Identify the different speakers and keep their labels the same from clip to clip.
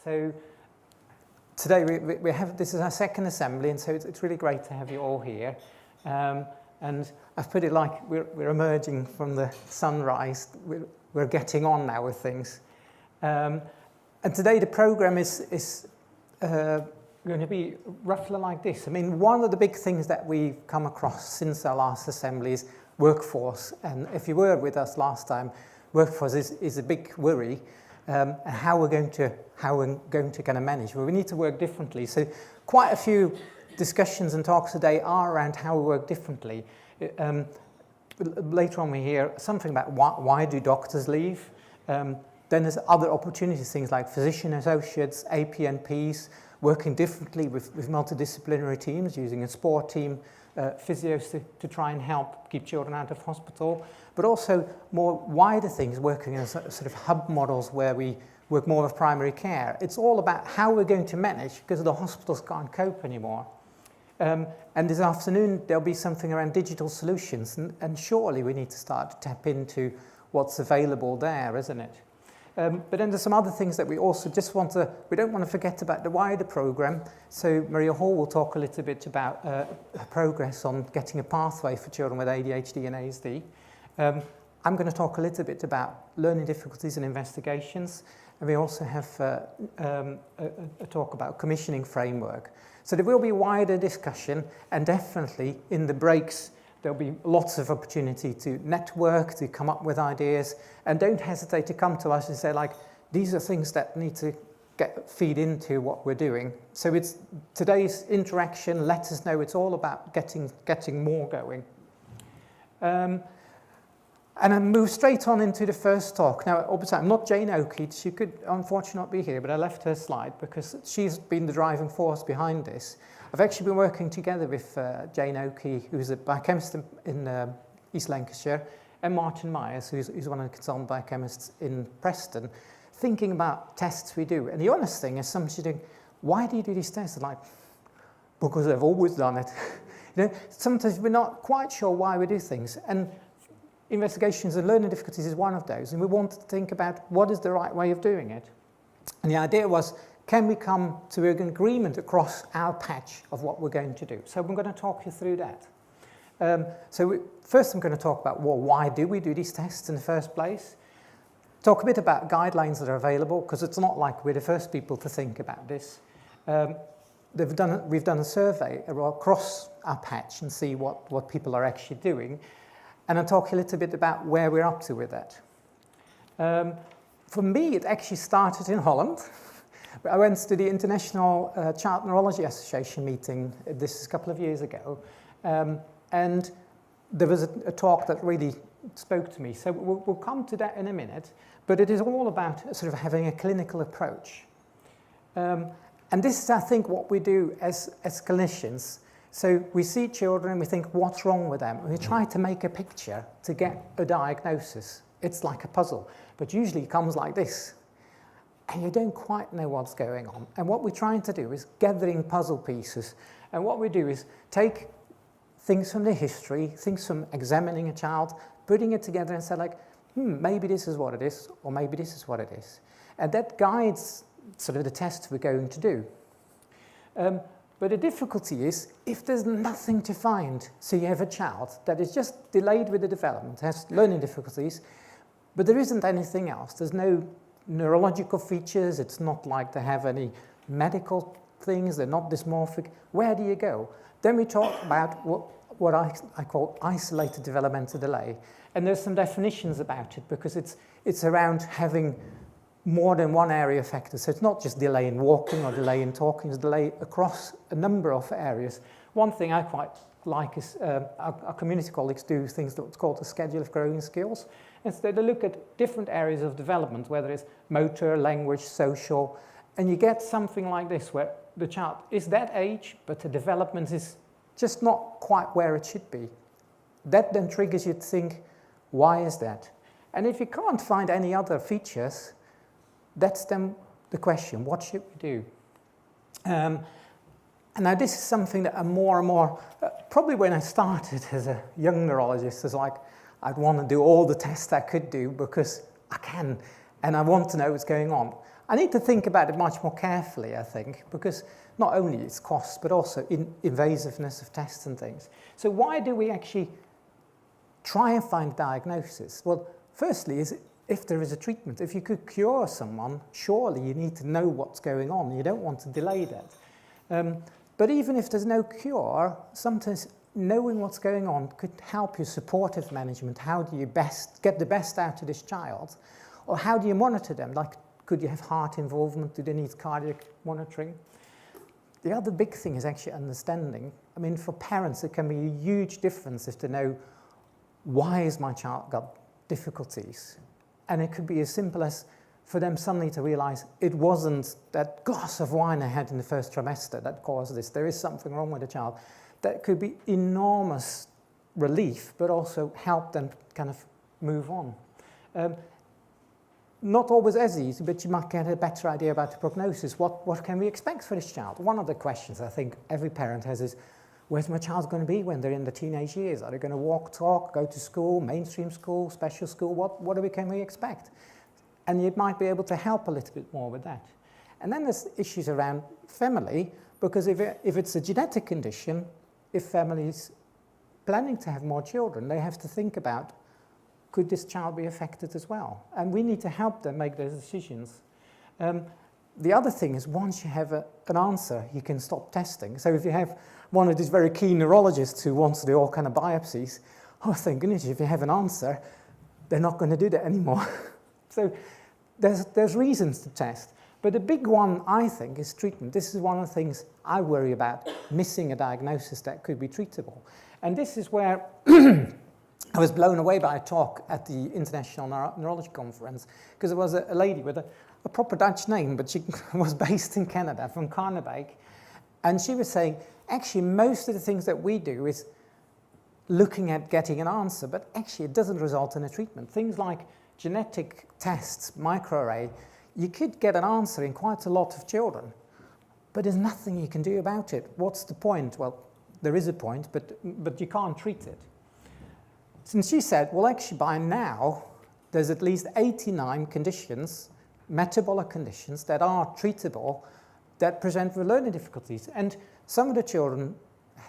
Speaker 1: So today we have, this is our second assembly, and so it's really great to have you all here. And I've put it like we're emerging from the sunrise. We're getting on now with things. And today the program is going to be roughly like this. I mean, one of the big things that we've come across since our last assembly is workforce. And if you were with us last time, workforce is a big worry. How we're going to kind of manage. Well, we need to work differently. So quite a few discussions and talks today are around how we work differently. Later on we hear something about why do doctors leave. Then there's other opportunities, things like physician associates, APNPs, working differently with multidisciplinary teams, using a sport team, physios to try and help keep children out of hospital, but also more wider things, working in sort of hub models where we work more with primary care. It's all about how we're going to manage because the hospitals can't cope anymore. And this afternoon there'll be something around digital solutions, and surely we need to start to tap into what's available there, isn't it? But then there's some other things that we also we don't want to forget about the wider program. So Maria Hall will talk a little bit about her progress on getting a pathway for children with ADHD and ASD. I'm going to talk a little bit about learning difficulties and investigations. And we also have a talk about commissioning framework. So there will be wider discussion, and definitely in the breaks, there'll be lots of opportunity to network, to come up with ideas, and don't hesitate to come to us and say, like, these are things that need to feed into what we're doing. So it's today's interaction. Let us know. It's all about getting more going. And I move straight on into the first talk. Now, obviously, I'm not Jane Oakey. She could unfortunately not be here, but I left her slide because she's been the driving force behind this. I've actually been working together with Jane Oakey, who's a biochemist in East Lancashire, and Martin Myers, who's one of the consultant biochemists in Preston, thinking about tests we do. And the honest thing is, somebody think, why do you do these tests? I'm like, because I've always done it. Sometimes we're not quite sure why we do things. And investigations and learning difficulties is one of those, and we want to think about what is the right way of doing it. And the idea was, can we come to an agreement across our patch of what we're going to do? So I'm going to talk you through that. First I'm going to talk about, well, why do we do these tests in the first place? Talk a bit about guidelines that are available, because it's not like we're the first people to think about this. We've done a survey across our patch and see what people are actually doing. And I'll talk a little bit about where we're up to with that. For me, it actually started in Holland. I went to the International Child Neurology Association meeting, this is a couple of years ago, and there was a talk that really spoke to me. So we'll come to that in a minute, but it is all about sort of having a clinical approach. And this is, I think, what we do as clinicians. So we see children and we think, what's wrong with them? And we try to make a picture to get a diagnosis. It's like a puzzle, but usually it comes like this. And you don't quite know what's going on. And what we're trying to do is gathering puzzle pieces. And what we do is take things from the history, things from examining a child, putting it together and say, like, maybe this is what it is, or maybe this is what it is. And that guides sort of the test we're going to do. But the difficulty is, if there's nothing to find, so you have a child that is just delayed with the development, has learning difficulties, but there isn't anything else. There's no neurological features. It's not like they have any medical things. They're not dysmorphic. Where do you go? Then we talk about what I call isolated developmental delay. And there's some definitions about it, because it's around having more than one area affected. So it's not just delay in walking or delay in talking, it's delay across a number of areas. One thing I quite like is our community colleagues do things that's called a schedule of growing skills. And so they look at different areas of development, whether it's motor, language, social, and you get something like this, where the child is that age, but the development is just not quite where it should be. That then triggers you to think, why is that? And if you can't find any other features, that's then the question, what should we do? And now this is something that I'm more and more, probably when I started as a young neurologist, it's like, I'd want to do all the tests I could do because I can, and I want to know what's going on. I need to think about it much more carefully, I think, because not only its costs, but also invasiveness of tests and things. So why do we actually try and find diagnosis? Well, firstly, if there is a treatment, if you could cure someone, surely you need to know what's going on. You don't want to delay that. But even if there's no cure, sometimes knowing what's going on could help your supportive management. How do you get the best out of this child? Or how do you monitor them? Like, could you have heart involvement? Do they need cardiac monitoring? The other big thing is actually understanding. I mean, for parents, it can be a huge difference if they know, why has my child got difficulties? And it could be as simple as for them suddenly to realize it wasn't that glass of wine I had in the first trimester that caused this. There is something wrong with the child. That could be enormous relief, but also help them kind of move on. Not always as easy, but you might get a better idea about the prognosis. What can we expect for this child? One of the questions I think every parent has is, where's my child going to be when they're in the teenage years? Are they going to walk, talk, go to school, mainstream school, special school? What can we expect? And you might be able to help a little bit more with that. And then there's issues around family, because if it's a genetic condition, if families planning to have more children, they have to think about, could this child be affected as well? And we need to help them make those decisions. The other thing is, once you have an answer, you can stop testing. So if you have one of these very keen neurologists who wants to do all kind of biopsies, oh, thank goodness, if you have an answer, they're not going to do that anymore. So there's reasons to test. But the big one, I think, is treatment. This is one of the things I worry about, missing a diagnosis that could be treatable. And this is where I was blown away by a talk at the International Neurology Conference, because there was a lady with a proper Dutch name, but she was based in Canada, from Karnebeek. And she was saying, actually, most of the things that we do is looking at getting an answer, but actually it doesn't result in a treatment. Things like genetic tests, microarray, you could get an answer in quite a lot of children, but there's nothing you can do about it. What's the point? Well, there is a point, but you can't treat it. Since she said, well, actually, by now, there's at least 89 conditions, metabolic conditions, that are treatable, that present with learning difficulties. And some of the children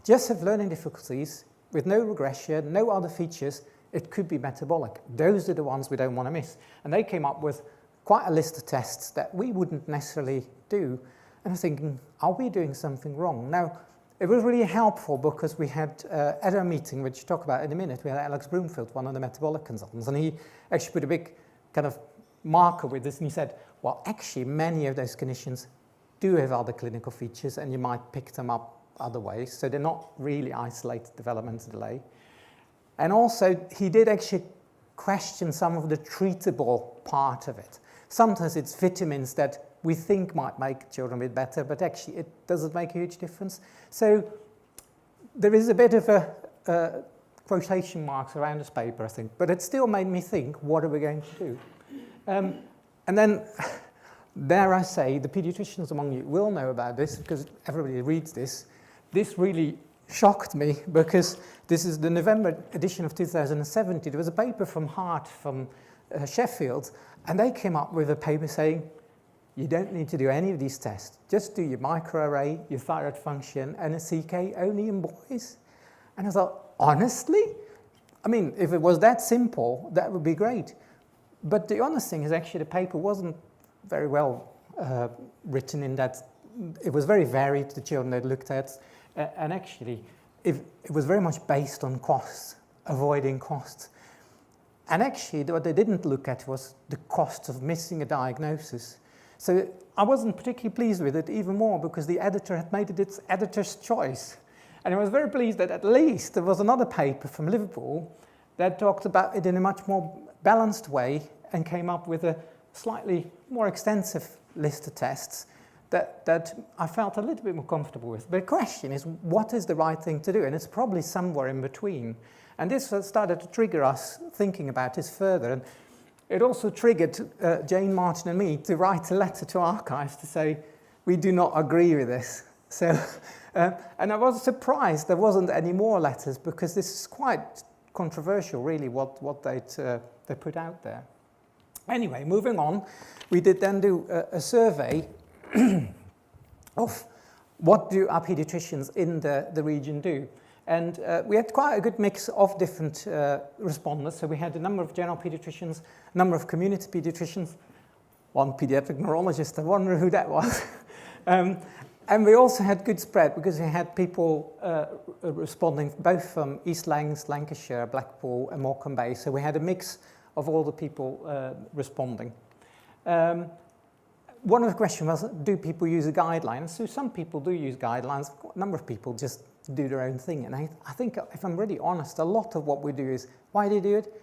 Speaker 1: just have learning difficulties with no regression, no other features. It could be metabolic. Those are the ones we don't want to miss. And they came up with quite a list of tests that we wouldn't necessarily do. And I'm thinking, are we doing something wrong? Now, it was really helpful because we had, at our meeting, which we'll talk about in a minute, we had Alex Broomfield, one of the metabolic consultants, and he actually put a big kind of marker with this, and he said, well, actually, many of those conditions do have other clinical features, and you might pick them up other ways, so they're not really isolated developmental delay. And also, he did actually question some of the treatable part of it. Sometimes it's vitamins that we think might make children a bit better, but actually it doesn't make a huge difference. So there is a bit of a quotation marks around this paper, I think, but it still made me think, what are we going to do? And then, dare I say, the pediatricians among you will know about this, because everybody reads this. This really shocked me, because this is the November edition of 2017. There was a paper from Hart, from Sheffield, and they came up with a paper saying, you don't need to do any of these tests. Just do your microarray, your thyroid function, and a CK only in boys. And I thought, honestly? I mean, if it was that simple, that would be great. But the honest thing is actually the paper wasn't very well written in that it was very varied, the children they'd looked at. And actually, it was very much based on costs, avoiding costs. And actually, what they didn't look at was the cost of missing a diagnosis. So I wasn't particularly pleased with it even more, because the editor had made it its editor's choice. And I was very pleased that at least there was another paper from Liverpool that talked about it in a much more balanced way and came up with a slightly more extensive list of tests that I felt a little bit more comfortable with. But the question is, what is the right thing to do? And it's probably somewhere in between. And this started to trigger us thinking about this further. And it also triggered Jane, Martin, and me to write a letter to archives to say, we do not agree with this. So, and I was surprised there wasn't any more letters, because this is quite controversial, really, what they put out there. Anyway, moving on, we did then do a survey of what do our paediatricians in the region do. And we had quite a good mix of different responders. So we had a number of general paediatricians, a number of community paediatricians, one pediatric neurologist. I wonder who that was. And we also had good spread because we had people responding both from East Lancs, Lancashire, Blackpool and Morecambe Bay. So we had a mix of all the people responding. One of the questions was, do people use a guideline? So some people do use guidelines. A number of people just do their own thing. And I think, if I'm really honest, a lot of what we do is, why do you do it?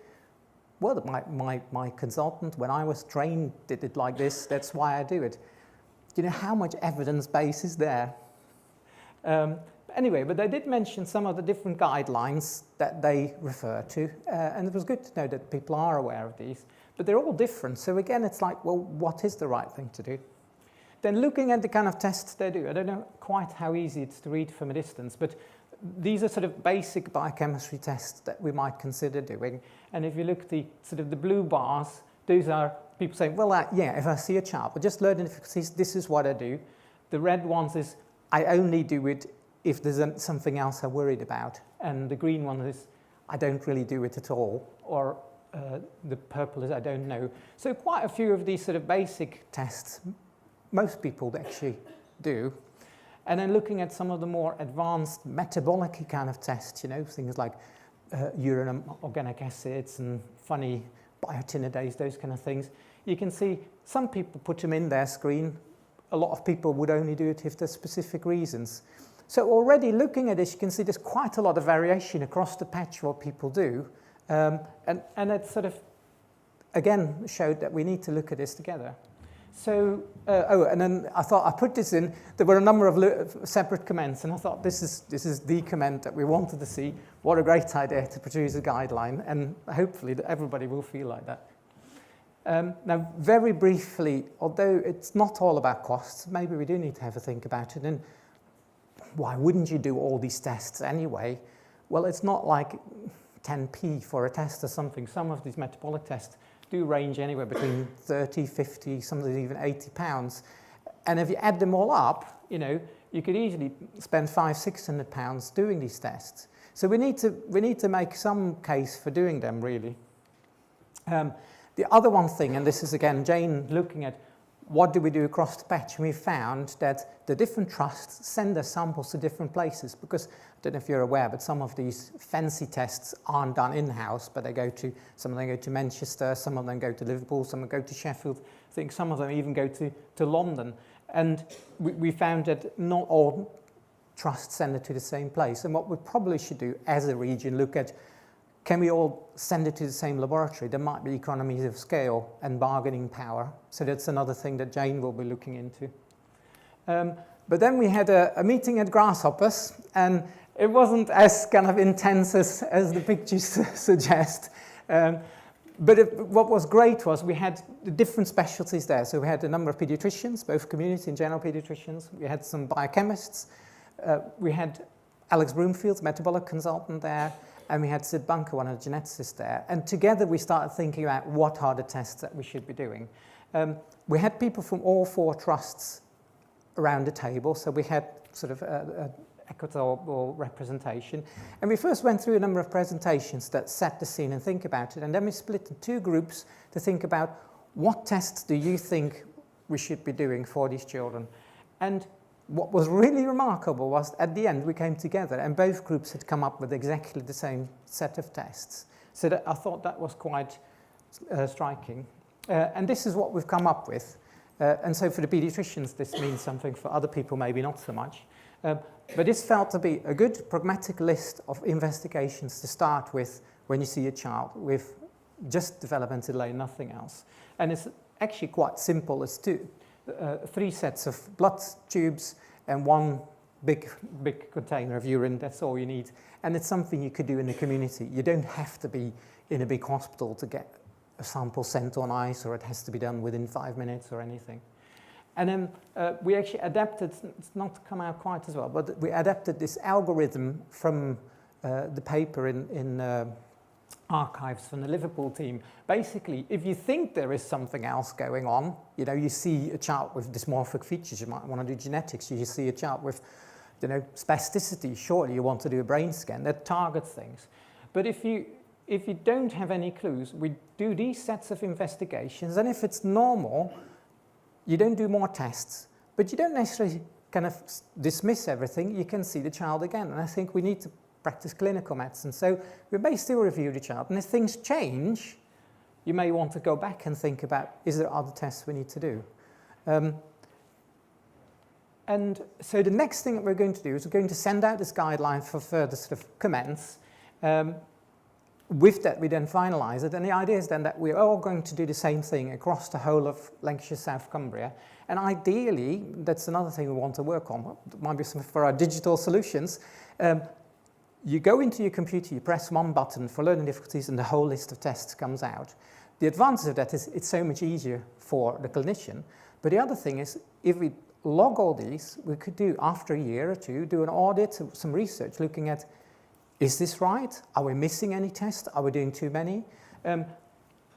Speaker 1: Well, my consultant, when I was trained, did it like this. That's why I do it. Do you know how much evidence base is there? Anyway, but they did mention some of the different guidelines that they refer to. And it was good to know that people are aware of these. But they're all different. So again, it's like, well, what is the right thing to do? Then looking at the kind of tests they do, I don't know quite how easy it's to read from a distance, but these are sort of basic biochemistry tests that we might consider doing. And if you look at the sort of the blue bars, those are people saying, well, yeah, if I see a child with just learning difficulties, this is what I do. The red ones is, I only do it if there's something else I'm worried about. And the green one is, I don't really do it at all. Or the purple is, I don't know. So quite a few of these sort of basic tests, most people actually do. And then looking at some of the more advanced metabolic kind of tests, you know, things like urine organic acids and funny biotinidase, those kind of things. You can see some people put them in their screen. A lot of people would only do it if there's specific reasons. So already looking at this, you can see there's quite a lot of variation across the patch what people do. And it sort of, again, showed that we need to look at this together. So, and then I thought I put this in. There were a number of separate comments, and I thought this is the comment that we wanted to see. What a great idea to produce a guideline, and hopefully everybody will feel like that. Now, very briefly, although it's not all about costs, maybe we do need to have a think about it. And why wouldn't you do all these tests anyway? Well, it's not like 10p for a test or something. Some of these metabolic tests do range anywhere between 30, 50, sometimes even 80 pounds. And if you add them all up, you know, you could easily spend 500-600 pounds doing these tests. So we need to make some case for doing them, really. The other one thing, and this is again Jane looking at what do we do across the patch, and we found that the different trusts send their samples to different places because, I don't know if you're aware, but some of these fancy tests aren't done in-house, but some of them go to Manchester, some of them go to Liverpool, some of them go to Sheffield. I think some of them even go to London. And we found that not all trusts send it to the same place. And what we probably should do as a region, look at, can we all send it to the same laboratory? There might be economies of scale and bargaining power. So that's another thing that Jane will be looking into. But then we had a meeting at Grasshoppers, and it wasn't as kind of intense as the pictures suggest. What was great was we had the different specialties there. So we had a number of paediatricians, both community and general paediatricians. We had some biochemists. We had Alex Broomfield, metabolic consultant there. And we had Sid Bunker, one of the geneticists there. And together we started thinking about what are the tests that we should be doing. We had people from all 4 trusts around the table. So we had sort of equitable representation. And we first went through a number of presentations that set the scene and think about it. And then we split in 2 groups to think about what tests do you think we should be doing for these children. And what was really remarkable was at the end we came together and both groups had come up with exactly the same set of tests. So I thought that was quite striking. And this is what we've come up with. And so for the paediatricians this means something, for other people maybe not so much. But this felt to be a good pragmatic list of investigations to start with when you see a child with just developmental delay, nothing else. And it's actually quite simple. It's 3 sets of blood tubes and 1 big container of urine. That's all you need. And it's something you could do in the community. You don't have to be in a big hospital to get a sample sent on ice, or it has to be done within 5 minutes or anything. And then we actually adapted, it's not come out quite as well, but we adapted this algorithm from the paper in archives from the Liverpool team. Basically, if you think there is something else going on, you know, you see a chart with dysmorphic features, you might want to do genetics. You see a chart with, you know, spasticity, surely you want to do a brain scan that targets things. But if you don't have any clues, we do these sets of investigations, and if it's normal, you don't do more tests, but you don't necessarily kind of dismiss everything. You can see the child again, and I think we need to practice clinical medicine. So we may still review the child, and if things change, you may want to go back and think about, is there other tests we need to do? And so the next thing that we're going to do is we're going to send out this guideline for further sort of comments. With that, we then finalise it, and the idea is then that we're all going to do the same thing across the whole of Lancashire, South Cumbria, and ideally, that's another thing we want to work on. It might be something for our digital solutions. You go into your computer, you press one button for learning difficulties, and the whole list of tests comes out. The advantage of that is it's so much easier for the clinician. But the other thing is, if we log all these, we could do, after a year or two, do an audit, some research looking at, is this right? Are we missing any tests? Are we doing too many? And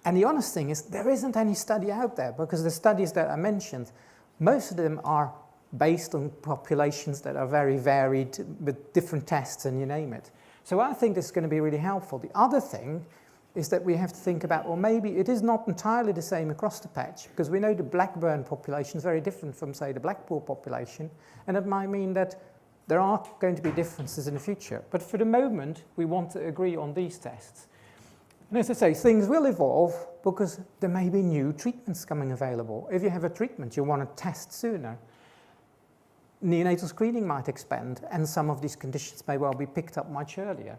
Speaker 1: the honest thing is, there isn't any study out there, because the studies that I mentioned, most of them are based on populations that are very varied with different tests and you name it. So I think this is going to be really helpful. The other thing is that we have to think about, well, maybe it is not entirely the same across the patch, because we know the Blackburn population is very different from, say, the Blackpool population, and it might mean that there are going to be differences in the future. But for the moment, we want to agree on these tests. And as I say, things will evolve because there may be new treatments coming available. If you have a treatment you want to test sooner, neonatal screening might expand, and some of these conditions may well be picked up much earlier.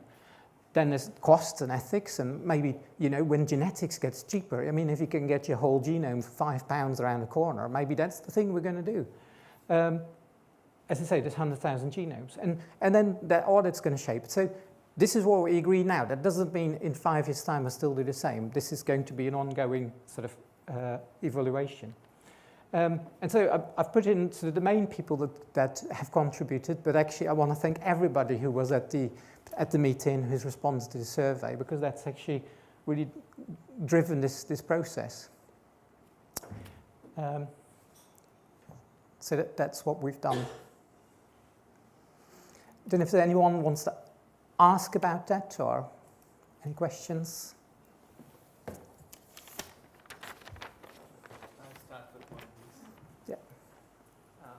Speaker 1: Then there's costs and ethics, and maybe, you know, when genetics gets cheaper, I mean, if you can get your whole genome for £5 around the corner, maybe that's the thing we're going to do. As I say, there's 100,000 genomes, and then that audit's going to shape it. So this is what we agree now. That doesn't mean in 5 years' time we'll still do the same. This is going to be an ongoing sort of evaluation. And so I've put in sort of the main people that have contributed, but actually I want to thank everybody who was at the meeting, who's responded to the survey, because that's actually really driven this process. So that's what we've done. I don't know if anyone wants to ask about that or any questions.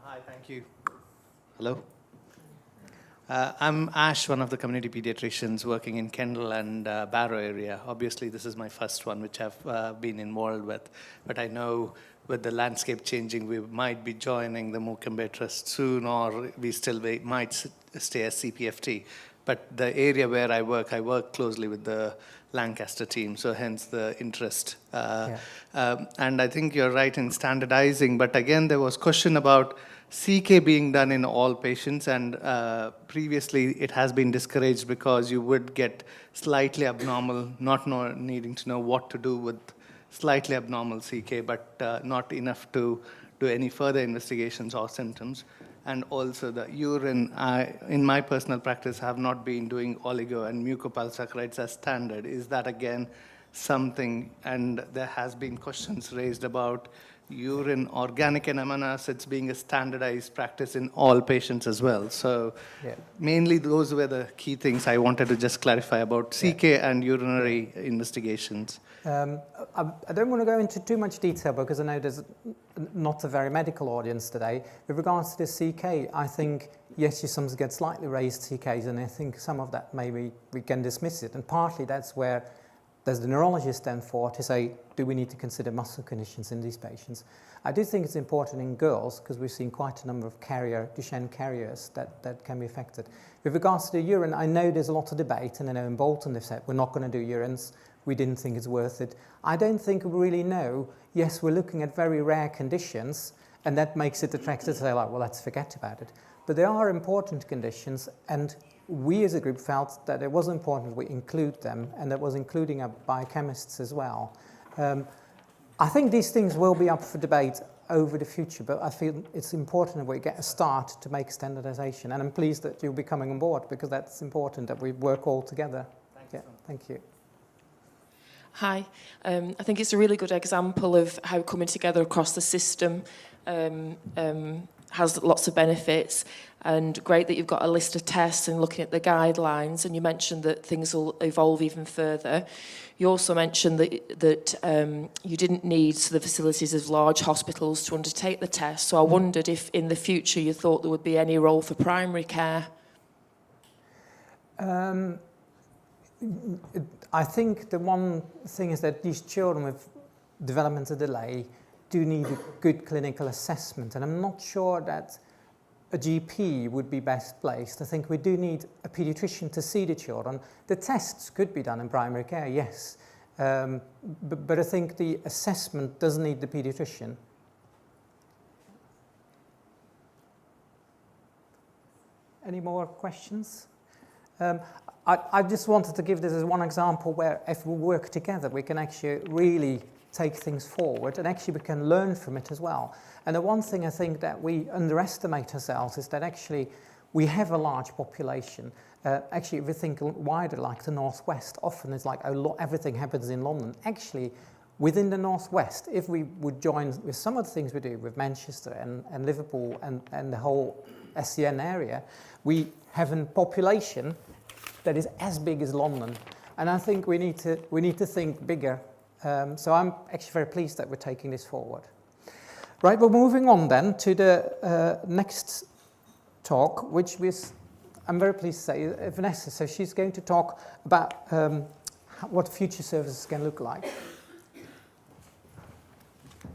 Speaker 2: Hi, thank you. Hello. I'm Ash, one of the community pediatricians working in Kendal and Barrow area. Obviously, this is my first one, which I've been involved with. But I know with the landscape changing, we might be joining the Cumbria Trust soon, or we still might stay as CPFT. But the area where I work closely with the Lancaster team, so hence the interest. And I think you're right in standardizing, but again, there was question about CK being done in all patients, and previously it has been discouraged because you would get slightly abnormal, not needing to know what to do with slightly abnormal CK, but not enough to do any further investigations or symptoms. And also the urine, in my personal practice, have not been doing oligo and mucopolysaccharides as standard. Is that again something, and there has been questions raised about urine organic and amino acids being a standardized practice in all patients as well. So mainly those were the key things I wanted to just clarify about CK and urinary investigations.
Speaker 1: I don't want to go into too much detail because I know there's not a very medical audience today. With regards to the CK, I think, yes, you sometimes get slightly raised CKs, and I think some of that maybe we can dismiss it. And partly that's where there's the neurologist then for to say, do we need to consider muscle conditions in these patients? I do think it's important in girls because we've seen quite a number of Duchenne carriers that can be affected. With regards to the urine, I know there's a lot of debate, and I know in Bolton they've said, we're not going to do urines. We didn't think it's worth it. I don't think we really know. Yes, we're looking at very rare conditions, and that makes it attractive to say, like, well, let's forget about it. But there are important conditions, and we as a group felt that it was important we include them, and that was including our biochemists as well. I think these things will be up for debate over the future, but I feel it's important that we get a start to make standardization, and I'm pleased that you'll be coming on board because that's important that we work all together.
Speaker 2: Thanks.
Speaker 1: Yeah, thank you.
Speaker 3: Hi. I think it's a really good example of how coming together across the system has lots of benefits, and great that you've got a list of tests and looking at the guidelines, and you mentioned that things will evolve even further. You also mentioned that you didn't need the facilities of large hospitals to undertake the test, so I wondered if in the future you thought there would be any role for primary care.
Speaker 1: I think the one thing is that these children with developmental delay do need a good clinical assessment, and I'm not sure that a GP would be best placed. I think we do need a paediatrician to see the children. The tests could be done in primary care, yes, but I think the assessment does need the paediatrician. Any more questions? I just wanted to give this as one example where if we work together, we can actually really take things forward, and actually we can learn from it as well. And the one thing I think that we underestimate ourselves is that actually we have a large population. Actually, if we think wider, like the Northwest, often it's like everything happens in London. Actually, within the Northwest, if we would join with some of the things we do with Manchester and Liverpool and the whole SCN area, we have a population that is as big as London. And I think we need to think bigger. So I'm actually very pleased that we're taking this forward. Right, we're moving on then to the next talk, which I'm very pleased to say, Vanessa. So she's going to talk about what future services can look like.